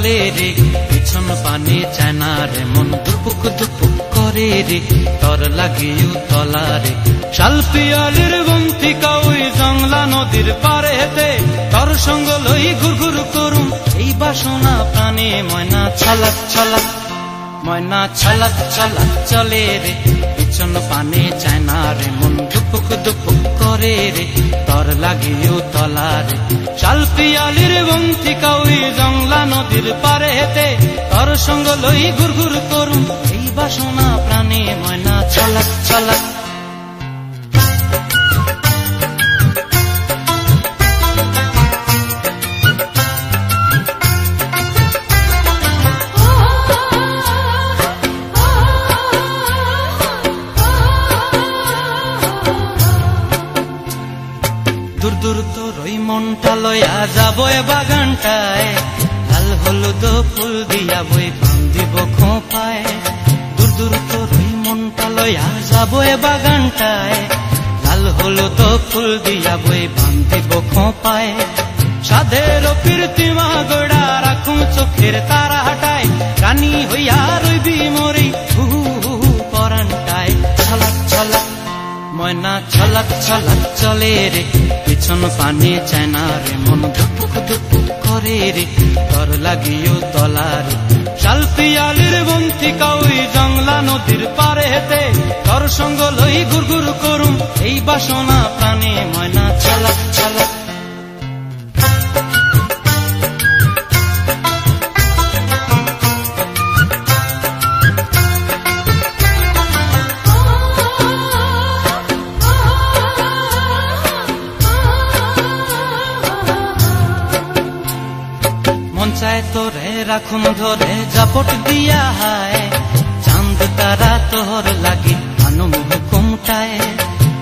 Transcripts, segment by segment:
চলে রে, পিছন পানে চায় না রে, মন দুপুক দুপুক করে রে, তর লাগিও তলা রে। শালপিয়ালির বন্তিকা ওই জংলা নদীর পারে হেতে, তর সঙ্গ লই ঘুর ঘুর করুম এই বাসনা প্রাণে। ময়না ছলাক ছলাক, ময়না ছলাক ছলাক চলে রে, পিছন পানে চায় না রে, মন দুপুক দুপুক করে রে, তর লাগিও তলা রে। শালপিয়ালির বন্তিকা ওই জংলা নদীর পারে হেতে, তর সঙ্গ লই ঘুর ঘুর করুম এই বাসনা প্রাণে। ময়না ছলাক ছলাক। দূর দূর তোর ওই মনটা লয়া যাবো এ বাগানটায়, লাল হলুদ ফুল দিয়া বই বান্ধিব খোঁপায়। দূর দূর তোর ওই মনটা লয়া যাবো এ বাগানটায়, লাল হলুদ ফুল দিয়া বই বান্ধিব খোঁপায়। সাধের প্রীতিমা গোড়া রাখুম চোখের তারা হাটায়, রানী হইয়া রইবি মরি হু হু পরানটায়। ছলাক ছলাক, ময়না ছলাক ছলাক চলে রে, পিছন পানে চায় না রে, মন ধুপুক ধুপুক করে রে, তর লাগিও তলা রে। শালপিয়ালির বন্তিকা ওই জংলা নদীর পারে হেতে, তর সঙ্গ লই ঘুর ঘুর করুম এই বাসনা প্রাণে। ময়না ছলাক ছলাক। মন চায় তোরে রাখুন ধরে জাপট দিয়া হায়, চাঁদ তারা তোর লাগি আনুম হুকুমটায়।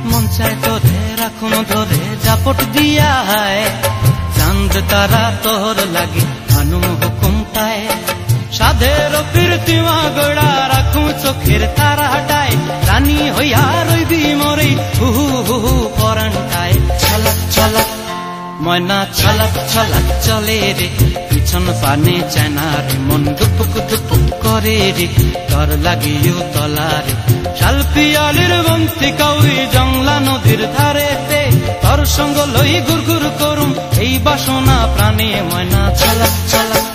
মন চায় তোরে রাখুন ধরে জাপট দিয়া হায়, চাঁদ তারা তোর লাগি আনুম হুকুমটায়। সাধের প্রীতিমা গোড়া রাখুম চোখের তারা হাটায়, রানী হইয়া রইবি মরি হু হু হু পরানটায়। ছলাক ছলাক, ময়না ছলাক ছলাক চলে রে, পিছন পানে চায় না রে, মন দুপুক দুপুক করে রে, তর লাগিও তলা রে। শালপিয়ালির বন্তিকা ওই জংলা নদীর ধারেতে, তর সঙ্গ লই ঘুর ঘুর করুম এই বাসনা প্রাণে। ময়না ছলাক ছলাক।